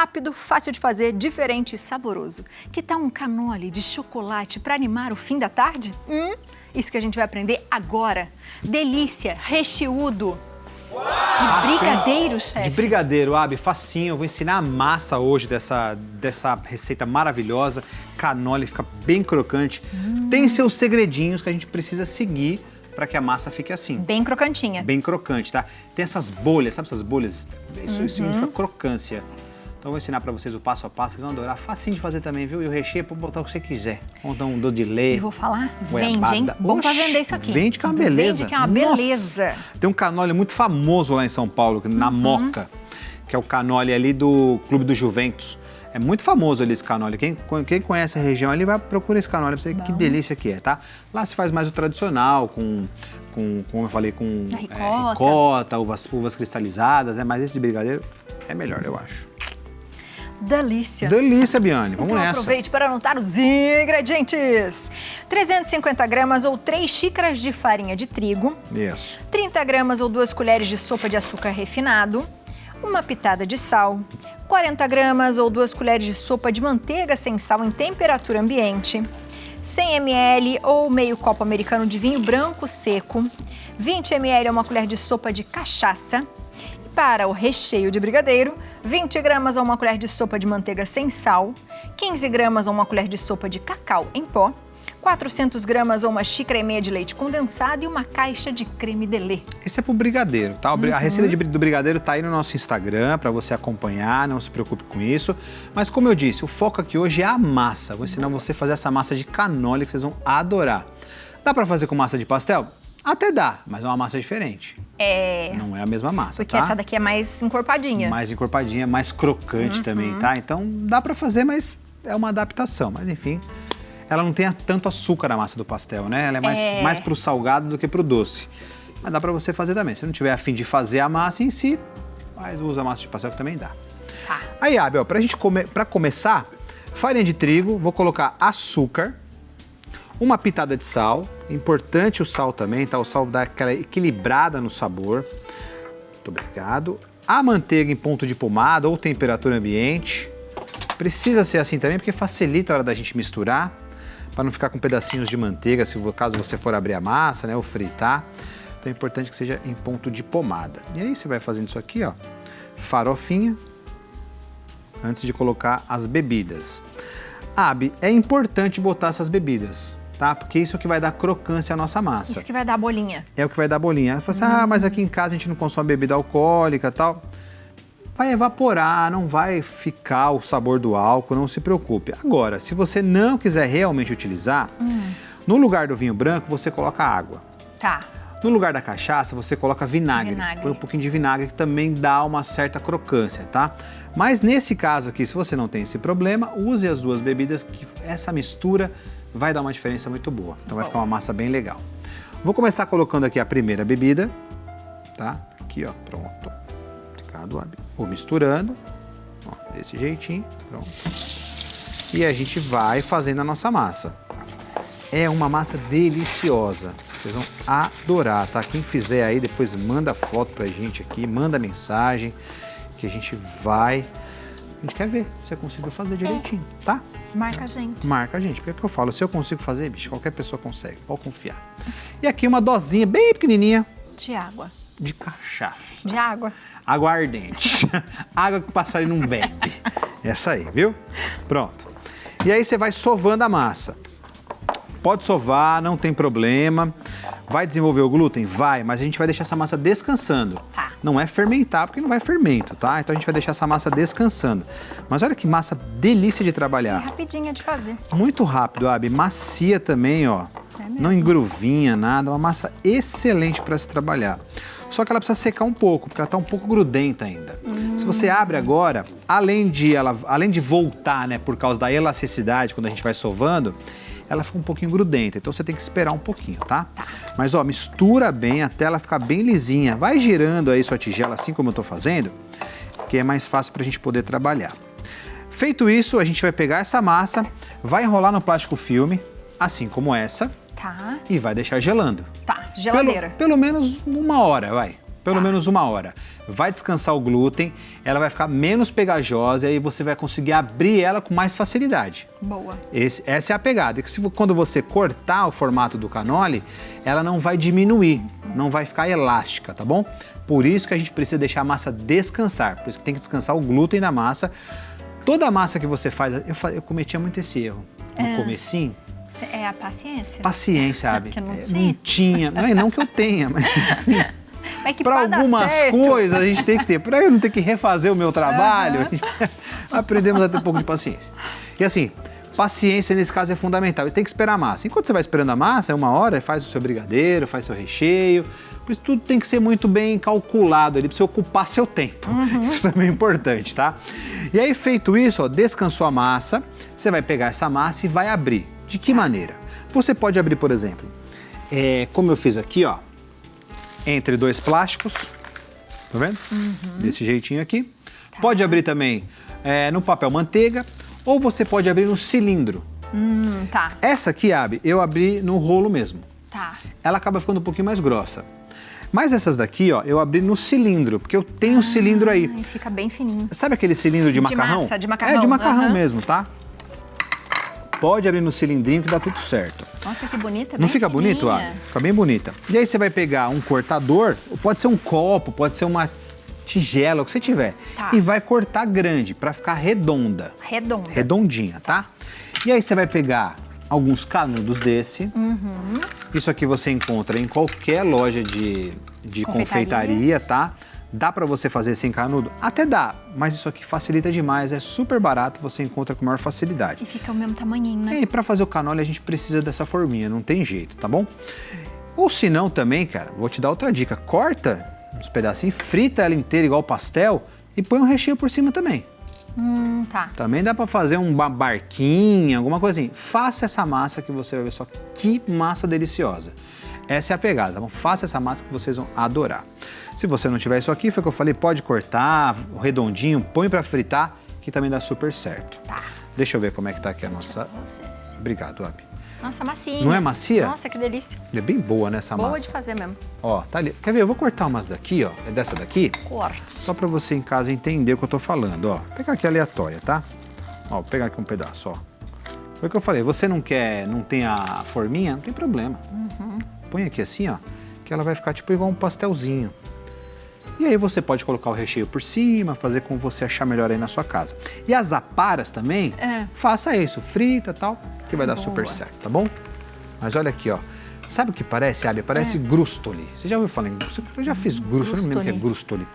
rápido, fácil de fazer, diferente e saboroso. Que tal um canole de chocolate para animar o fim da tarde? Isso que a gente vai aprender agora. Delícia, recheado. De brigadeiro, chefe. De brigadeiro, Abi, facinho. Eu vou ensinar a massa hoje dessa receita maravilhosa. Canole, fica bem crocante. Tem seus segredinhos que a gente precisa seguir para que a massa fique assim. Bem crocantinha. Bem crocante, tá? Tem essas bolhas, sabe essas bolhas? Isso significa crocância. Então eu vou ensinar para vocês o passo a passo, vocês vão adorar. Facinho de fazer também, viu? E o recheio pode botar o que você quiser. Vamos dar um doce de leite. E vou falar, vende, hein? Bom pra vender isso aqui. Vende que é uma beleza. Vende que é uma beleza. Nossa. Tem um canole muito famoso lá em São Paulo, na Moca, que é o canole ali do Clube do Juventus. É muito famoso ali esse canole. Quem conhece a região ali vai procurar esse canole pra você ver que delícia que é, tá? Lá se faz mais o tradicional, como eu falei, com ricota, uvas cristalizadas, né? Mas esse de brigadeiro é melhor, eu acho. Delícia. Delícia, Biane. Vamos nessa. Aproveite para anotar os ingredientes. 350 gramas ou 3 xícaras de farinha de trigo. Isso. 30 gramas ou 2 colheres de sopa de açúcar refinado. Uma pitada de sal. 40 gramas ou 2 colheres de sopa de manteiga sem sal em temperatura ambiente. 100 ml ou meio copo americano de vinho branco seco. 20 ml ou uma colher de sopa de cachaça. Para o recheio de brigadeiro, 20 gramas ou uma colher de sopa de manteiga sem sal, 15 gramas ou uma colher de sopa de cacau em pó, 400 gramas ou uma xícara e meia de leite condensado e uma caixa de creme délé. Esse é pro brigadeiro, tá? A receita do brigadeiro tá aí no nosso Instagram para você acompanhar, não se preocupe com isso. Mas como eu disse, o foco aqui hoje é a massa. Vou ensinar você a fazer essa massa de canole que vocês vão adorar. Dá para fazer com massa de pastel? Até dá, mas é uma massa diferente. Não é a mesma massa, porque tá? essa daqui é mais encorpadinha. Mais encorpadinha, mais crocante também, tá? Então dá pra fazer, mas é uma adaptação. Mas enfim, ela não tem tanto açúcar na massa do pastel, né? Ela é mais pro salgado do que pro doce. Mas dá pra você fazer também. Se não tiver a fim de fazer a massa em si, mas usa a massa de pastel que também dá. Tá. Aí, Abel, pra começar, farinha de trigo, vou colocar açúcar, uma pitada de sal, importante o sal também, tá? O sal dá aquela equilibrada no sabor. Muito obrigado. A manteiga em ponto de pomada ou temperatura ambiente. Precisa ser assim também, porque facilita a hora da gente misturar, para não ficar com pedacinhos de manteiga, caso você for abrir a massa, né, ou fritar. Então é importante que seja em ponto de pomada. E aí você vai fazendo isso aqui, ó, farofinha, antes de colocar as bebidas. Abi, é importante botar essas bebidas, tá? Porque isso é o que vai dar crocância à nossa massa. Isso que vai dar bolinha. É o que vai dar bolinha. Ela fala assim, mas aqui em casa a gente não consome bebida alcoólica e tal. Vai evaporar, não vai ficar o sabor do álcool, não se preocupe. Agora, se você não quiser realmente utilizar, no lugar do vinho branco você coloca água. Tá. No lugar da cachaça você coloca vinagre. Põe um pouquinho de vinagre que também dá uma certa crocância, tá? Mas nesse caso aqui, se você não tem esse problema, use as duas bebidas que essa mistura vai dar uma diferença muito boa. Então vai ficar uma massa bem legal. Vou começar colocando aqui a primeira bebida, tá? Aqui, ó, pronto. Obrigado, Abi. Vou misturando, ó, desse jeitinho, pronto. E a gente vai fazendo a nossa massa. É uma massa deliciosa. Vocês vão adorar, tá? Quem fizer aí, depois manda foto pra gente aqui, manda mensagem, que a gente quer ver se você conseguiu fazer direitinho, tá? Marca a gente. Marca a gente, porque é o que eu falo, se eu consigo fazer, bicho, qualquer pessoa consegue, pode confiar. E aqui uma dosinha bem pequenininha. De água. De cachaça. De água. Aguardente. Água que o passarinho não bebe. Essa aí, viu? Pronto. E aí você vai sovando a massa. Pode sovar, não tem problema. Vai desenvolver o glúten? Vai, mas a gente vai deixar essa massa descansando. Tá. Não é fermentar, porque não vai fermento, tá? Então a gente vai deixar essa massa descansando. Mas olha que massa delícia de trabalhar. E rapidinha de fazer. Muito rápido, Abi. Macia também, ó. É mesmo. Não engruvinha nada. Uma massa excelente para se trabalhar. Só que ela precisa secar um pouco, porque ela está um pouco grudenta ainda. Se você abre agora, além de voltar, né, por causa da elasticidade, quando a gente vai sovando, ela fica um pouquinho grudenta, então você tem que esperar um pouquinho, tá? Mas, ó, mistura bem até ela ficar bem lisinha. Vai girando aí sua tigela assim como eu tô fazendo, que é mais fácil pra gente poder trabalhar. Feito isso, a gente vai pegar essa massa, vai enrolar no plástico filme, assim como essa, Tá. e vai deixar gelando. Tá, geladeira. Pelo menos 1 hora, vai. Pelo menos 1 hora. Vai descansar o glúten, ela vai ficar menos pegajosa e aí você vai conseguir abrir ela com mais facilidade. Boa. Essa é a pegada. E quando você cortar o formato do cannoli, ela não vai diminuir, não vai ficar elástica, tá bom? Por isso que a gente precisa deixar a massa descansar, por isso que tem que descansar o glúten da massa. Toda a massa que você faz, eu cometia muito esse erro no comecinho. É a paciência. Paciência, sabe? Porque não tinha. Não que eu tenha, mas enfim. Mas que para algumas coisas a gente tem que ter. Para eu não ter que refazer o meu trabalho, aprendemos a ter um pouco de paciência. E assim, paciência nesse caso é fundamental. E tem que esperar a massa. Enquanto você vai esperando a massa, 1 hora, faz o seu brigadeiro, faz seu recheio. Por isso tudo tem que ser muito bem calculado ali, para você ocupar seu tempo. Isso é bem importante, tá? E aí, feito isso, ó, descansou a massa, você vai pegar essa massa e vai abrir. De que maneira? Você pode abrir, por exemplo, como eu fiz aqui, ó, entre 2 plásticos, tá vendo? Desse jeitinho aqui. Tá. Pode abrir também no papel manteiga, ou você pode abrir no cilindro. Tá. Essa aqui, Abi, eu abri no rolo mesmo. Tá. Ela acaba ficando um pouquinho mais grossa. Mas essas daqui, ó, eu abri no cilindro, porque eu tenho um cilindro aí. E fica bem fininho. Sabe aquele cilindro de macarrão? Massa, de macarrão. É, de macarrão mesmo, tá? Pode abrir no cilindrinho que dá tudo certo. Nossa, que bonita. Não fica bonito, Abi? Fica bem bonita. E aí você vai pegar um cortador, pode ser um copo, pode ser uma tigela, o que você tiver. Tá. E vai cortar grande, pra ficar redonda. Redonda. Redondinha, tá? E aí você vai pegar alguns canudos desse. Isso aqui você encontra em qualquer loja de confeitaria, tá? Dá pra você fazer sem canudo? Até dá, mas isso aqui facilita demais, é super barato, você encontra com maior facilidade. E fica o mesmo tamanhinho, né? E pra fazer o cannoli a gente precisa dessa forminha, não tem jeito, tá bom? Ou se não também, cara, vou te dar outra dica, corta uns pedacinhos, frita ela inteira igual pastel e põe um recheio por cima também. Tá. Também dá pra fazer uma barquinha, alguma coisa assim. Faça essa massa que você vai ver só que massa deliciosa. Essa é a pegada, tá bom? Faça essa massa que vocês vão adorar. Se você não tiver isso aqui, foi o que eu falei, pode cortar, redondinho, põe pra fritar, que também dá super certo. Tá. Deixa eu ver como é que tá aqui a nossa... Obrigado, Abi. Nossa, macia. Não é macia? Nossa, que delícia. É bem boa, né, essa massa? Boa de fazer mesmo. Ó, tá ali. Quer ver? Eu vou cortar umas daqui, ó. É dessa daqui? Corte. Só pra você em casa entender o que eu tô falando, ó. Vou pegar aqui aleatória, tá? Ó, vou pegar aqui um pedaço, ó. Foi o que eu falei. Você não tem a forminha? Não tem problema. Põe aqui assim, ó, que ela vai ficar tipo igual um pastelzinho. E aí você pode colocar o recheio por cima, fazer como você achar melhor aí na sua casa. E as aparas também, faça isso, frita e tal, que vai dar super certo, tá bom? Mas olha aqui, ó. Sabe o que parece, Abi? Parece grustoli. Você já ouviu falar em grustoli? Eu já fiz grustoli, não me lembro o que é grustoli.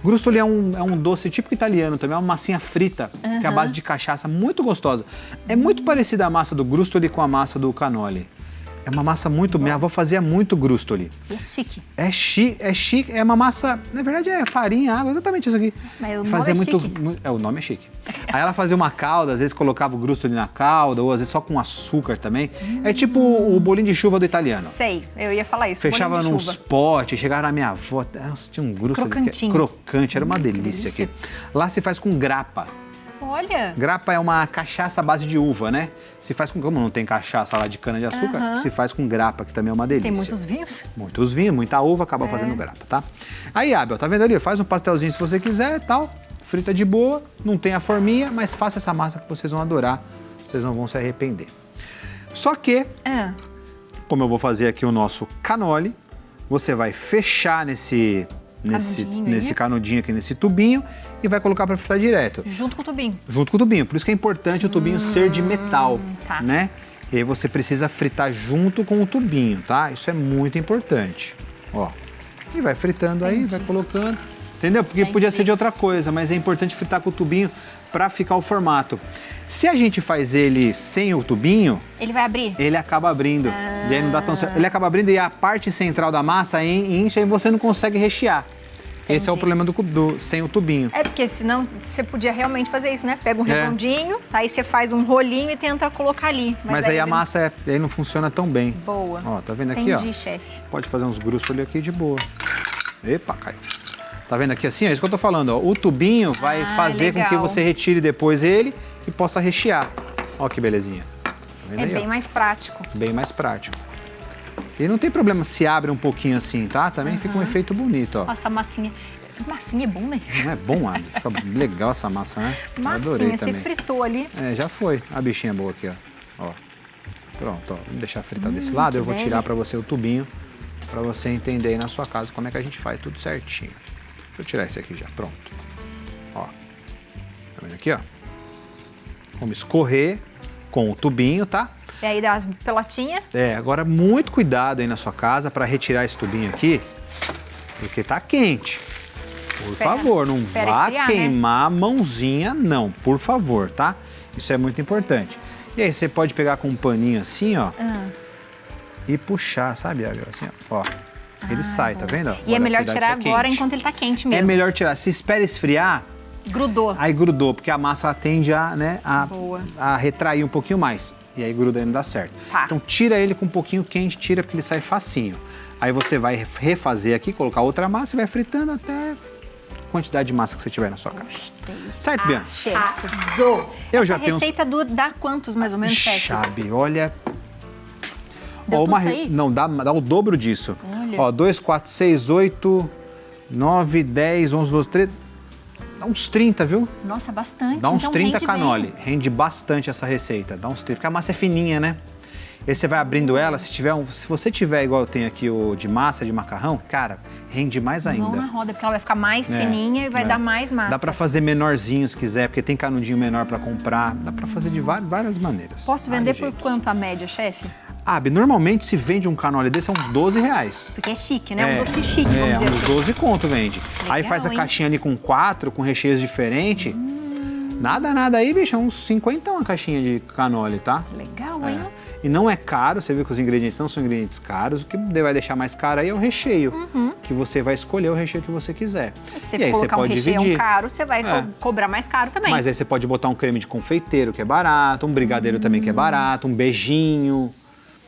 Grustoli é um doce típico italiano também, é uma massinha frita, que é a base de cachaça, muito gostosa. É muito parecida a massa do grustoli com a massa do cannoli. É uma massa muito... Minha avó fazia muito grustoli. É chique. É chique, é uma massa... Na verdade é farinha, água, exatamente isso aqui. Mas o nome é chique. O nome é chique. Aí ela fazia uma calda, às vezes colocava o grustoli na calda, ou às vezes só com açúcar também. É tipo o bolinho de chuva do italiano. Sei, eu ia falar isso. Fechava nos potes, chegava na minha avó, nossa, tinha um grustoli. Crocantinho. Crocante, era uma delícia aqui. Lá se faz com grappa. Olha! Grappa é uma cachaça à base de uva, né? Se faz com... Como não tem cachaça lá de cana-de-açúcar, se faz com grappa, que também é uma delícia. Tem muitos vinhos? Muitos vinhos, muita uva, acaba fazendo grappa, tá? Aí, Abel, tá vendo ali? Faz um pastelzinho se você quiser e tal. Frita de boa, não tem a forminha, mas faça essa massa que vocês vão adorar. Vocês não vão se arrepender. Só que, como eu vou fazer aqui o nosso cannoli, você vai fechar nesse canudinho aqui, nesse tubinho, e vai colocar para fritar direto. Junto com o tubinho? Junto com o tubinho. Por isso que é importante o tubinho ser de metal, né? E aí você precisa fritar junto com o tubinho, tá? Isso é muito importante. Ó, e vai fritando aí, vai colocando. Entendeu? Porque podia ser de outra coisa, mas é importante fritar com o tubinho para ficar o formato. Se a gente faz ele sem o tubinho... Ele vai abrir? Ele acaba abrindo. E aí não dá tão certo. Ele acaba abrindo e a parte central da massa incha e você não consegue rechear. Entendi. Esse é o problema sem o tubinho. É porque senão você podia realmente fazer isso, né? Pega um redondinho, aí você faz um rolinho e tenta colocar ali. Mas aí a massa aí não funciona tão bem. Boa. Ó, tá vendo aqui, ó? Entendi, chefe. Pode fazer uns grustoli aqui de boa. Epa, caiu. Tá vendo aqui assim? É isso que eu tô falando, ó. O tubinho vai fazer com que você retire depois ele e possa rechear. Ó que belezinha. Tá vendo aí, bem mais prático. Bem mais prático. E não tem problema se abre um pouquinho assim, tá? Também fica um efeito bonito, ó. Nossa, massinha. Massinha é bom, né? Não é bom, Abi? Fica legal essa massa, né? Massinha, você fritou ali. É, já foi. A bichinha boa aqui, ó. Pronto, ó. Vamos deixar fritar desse lado. Eu vou tirar pra você o tubinho, pra você entender aí na sua casa como é que a gente faz tudo certinho. Deixa eu tirar esse aqui já, pronto. Ó. Tá vendo aqui, ó? Vamos escorrer com o tubinho, tá? E aí dá as pelotinhas. É, agora muito cuidado aí na sua casa pra retirar esse tubinho aqui, porque tá quente. Por favor, não vá esfriar, queimar a mãozinha, não, por favor, tá? Isso é muito importante. E aí você pode pegar com um paninho assim, ó, e puxar, sabe, assim, ó. Ele sai, tá vendo? E é melhor tirar agora enquanto ele tá quente mesmo. É melhor tirar. Se espera esfriar... Grudou. Aí grudou, porque a massa tende a, né, a retrair um pouquinho mais. E aí gruda e não dá certo. Tá. Então tira ele com um pouquinho quente, tira porque ele sai facinho. Aí você vai refazer aqui, colocar outra massa e vai fritando até a quantidade de massa que você tiver na sua casa. Certo, Bianca? Arrasou. Eu já tenho receita dá quantos, mais ou menos, chefe? Chabe, olha... Deu tudo isso aí? Não, dá o dobro disso. Olha. Ó, 2, 4, 6, 8, 9, 10, 11, 12, 13... Dá uns 30, viu? Nossa, bastante. Dá uns então 30 rende canole. bem. Rende bastante essa receita. Dá uns 30, porque a massa é fininha, né? E aí você vai abrindo ela, se você tiver igual eu tenho aqui o de massa, de macarrão, cara, rende mais ainda. Mão na roda, porque ela vai ficar mais fininha e vai dar mais massa. Dá pra fazer menorzinho se quiser, porque tem canudinho menor pra comprar. Dá pra fazer de várias maneiras. Posso vender por quanto a média, chefe? Normalmente se vende um canole desse a uns 12 reais. Porque é chique, né? Um doce chique, vamos dizer uns assim. 12 conto vende. Legal, Aí faz a hein? caixinha ali com 4, com recheios diferentes. Nada aí, bicho, uns 50 uma caixinha de canole, tá? Legal, hein? E não é caro, você viu que os ingredientes não são ingredientes caros. O que vai deixar mais caro aí é o recheio, que você vai escolher o recheio que você quiser. Se você e aí colocar você pode um recheio dividir. caro, você vai cobrar mais caro também. Mas aí você pode botar um creme de confeiteiro, que é barato, um brigadeiro também, que é barato, um beijinho,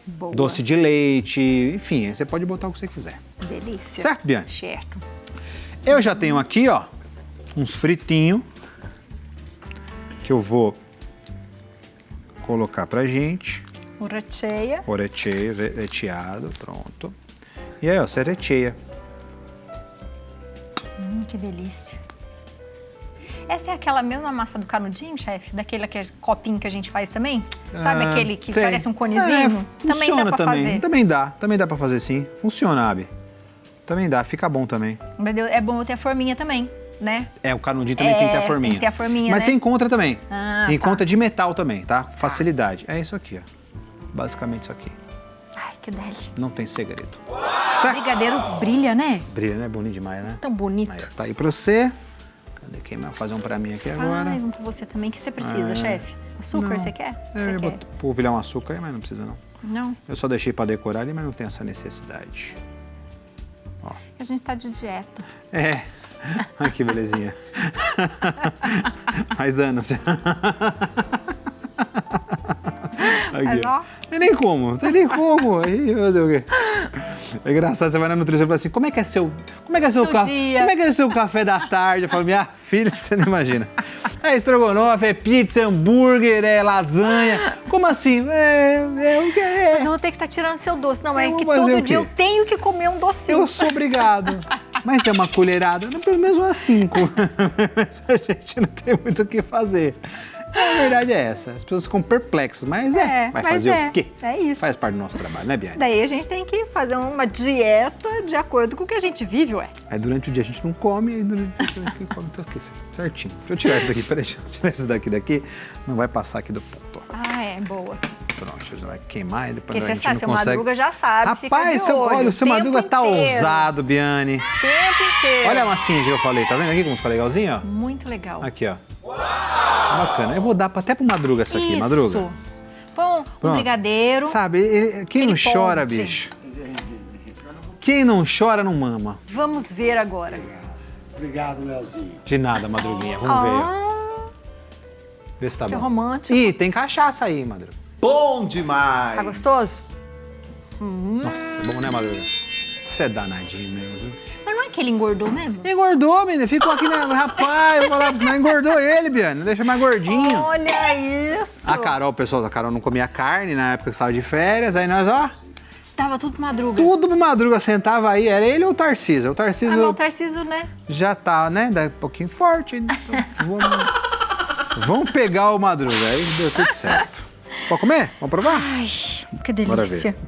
Boa. doce de leite, enfim, aí você pode botar o que você quiser. Delícia. Certo, Bianca? Certo. Eu já tenho aqui, ó, uns fritinhos que eu vou colocar pra gente. O recheia. O recheado, pronto. E aí, ó, você recheia. Que delícia. Essa é aquela mesma massa do canudinho, chefe? Daquele copinho que a gente faz também? Sabe aquele que sei. parece um conezinho? Também dá pra fazer. Também dá pra fazer sim. Funciona, Abi. Também dá, fica bom também. Mas é bom ter a forminha também, né? O canudinho também tem que ter a forminha. Tem que ter a forminha, Mas né? você encontra também. Encontra tá. de metal também, tá? Facilidade. É isso aqui, ó. Basicamente isso aqui. Ai, que delícia. Não tem segredo. O Certo? brigadeiro brilha, né? Brilha, né? Bonito demais, né? Tão bonito. Aí, ó, tá aí pra você. Cadê quem vai fazer um pra mim aqui agora? Faz um pra você também. O que você precisa, chefe? Açúcar, Não. você quer? Eu Você vou quer? polvilhar um açúcar aí, mas não precisa não. Não. Eu só deixei pra decorar ali, mas não tem essa necessidade. A gente tá de dieta. É. Ai, que belezinha. Mais anos já. Aqui, Mas, ó. Tem nem como. Aí, fazer o quê? É engraçado, você vai na nutrição e fala assim, como é que é seu dia? Como é que é seu café da tarde? Eu falo, minha filha, você não imagina. É estrogonofe, é pizza, é hambúrguer, é lasanha. Como assim? O que é? Mas eu vou ter que estar tirando seu doce. Não, é Eu que vou fazer todo o dia quê? eu tenho que comer um docinho. Eu sou obrigado. Mas é uma colherada, pelo menos umas 5. Mas a gente não tem muito o que fazer. A verdade é essa. As pessoas ficam perplexas, mas vai fazer o quê? É isso. Faz parte do nosso trabalho, né, Bianca? Daí a gente tem que fazer uma dieta de acordo com o que a gente vive, ué. Aí durante o dia a gente não come, aí durante o dia a gente come tudo aqui, certinho. Deixa eu tirar esse daqui, peraí, deixa eu tirar esse daqui. Não vai passar aqui do ponto. Ah, é, boa. Pronto, já vai queimar e depois Porque a você gente sabe, não seu consegue. Madruga já sabe, Rapaz, fica de olho. olha, o seu tempo Madruga tá inteiro. ousado, Biane. Tempo inteiro. Olha a massinha que eu falei, tá vendo aqui como fica legalzinho, ó? Muito legal. Aqui, ó. Bacana. Eu vou dar até pro Madruga essa aqui, Madruga. Isso. Bom, um Pronto. brigadeiro. Sabe, quem não Aquele chora, ponte. bicho? Quem não chora, não mama. Vamos ver agora. Obrigado, Leozinho. De nada, Madruguinha. Vamos ver, ó. Vê se tá Que bom. romântico. Ih, tem cachaça aí, Madruga. Bom demais! Tá gostoso? Nossa, bom, né, Madruga? Você é danadinho mesmo, viu? Mas não é que ele engordou mesmo? Engordou, menina. Ficou aqui, né? Rapaz, eu vou falar, não engordou ele, Biane. Deixa mais gordinho. Olha isso. A Carol, pessoal, a Carol não comia carne na época que estava de férias. Aí nós, ó, Tava tudo pro Madruga. Tudo pro Madruga, sentava aí, era ele ou o Tarcísio? O Tarcísio, Ah, mas o Tarcísio, né? já tá, né? Dá um pouquinho forte. Então vamos pegar o Madruga, aí deu tudo certo. Pode comer? Vamos provar? Ai, que Bora delícia. ver.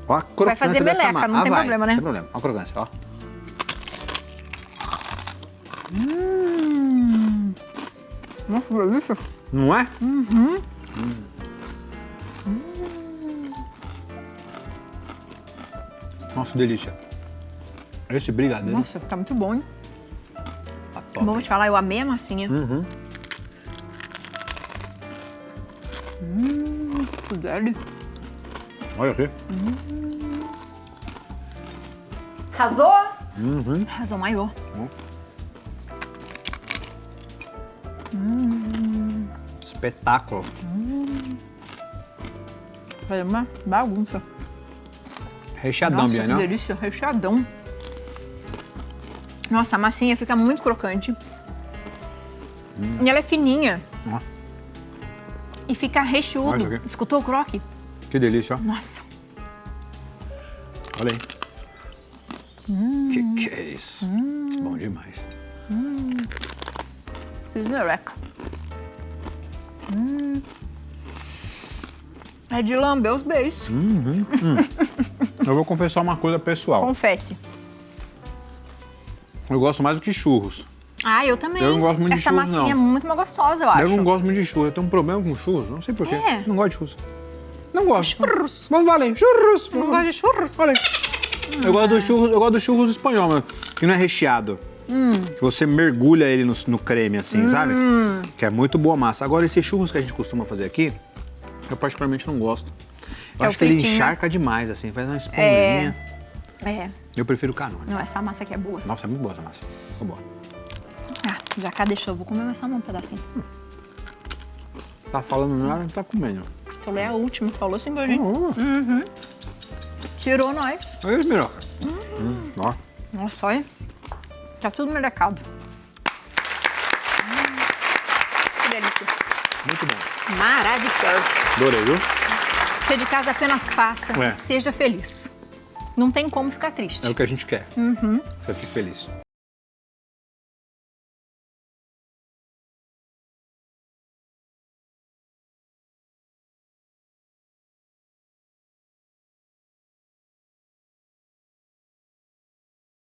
Ó a crocância Vai fazer dessa meleca, massa. não tem vai, problema, né? Não tem problema. Ó a crocância, ó. Nossa, que delícia. Não é? Nossa, delícia. Esse brigadeiro Nossa, tá muito bom, hein? tá top. Bom, vou te falar, eu amei a massinha. Que delícia. Olha aqui. Arrasou? Arrasou maior. Espetáculo. Foi uma bagunça. Recheadão, Nossa, Bia, que não? delícia, recheadão. Nossa, a massinha fica muito crocante. E ela é fininha. Ó, E fica Olha rechudo. isso aqui. Escutou o croque? que delícia, ó. Nossa. Olha aí. Que é isso? Bom demais. Fiz meleca. É de lamber os beijos. Eu vou confessar uma coisa pessoal. Confesse. Eu gosto mais do que churros. Ah, eu também. Eu não gosto muito de Essa churros, massinha não. é muito mais gostosa, eu acho. Eu não gosto muito de churros. Eu tenho um problema com churros. Não sei porquê. É. Não gosto de churros. Não gosto. Churros. Mas valeu. Churros. Não gosto de churros? Olha aí. Eu gosto do churros espanhol, mano. Que não é recheado. Que você mergulha ele no creme, assim, sabe? Que é muito boa a massa. Agora, esses churros que a gente costuma fazer aqui, eu particularmente não gosto. Eu É acho o que ele fritinho, né? encharca demais, assim, faz uma esponjinha. É. Eu prefiro o canone. Não, essa massa aqui é boa. Nossa, é muito boa essa massa. Ficou boa. Ah, já cá deixou. Eu vou comer mais só um pedacinho. Tá falando nada, tá comendo. Falei a última. Falou assim pra gente. Tirou nós. Olha isso, Miroca. Ó. Nossa, olha. Tá tudo melecado. Que delícia. Muito bom. Maravilhoso. Adorei, viu? Você de casa apenas faça É. e seja feliz. Não tem como ficar triste. É o que a gente quer. Você fica feliz.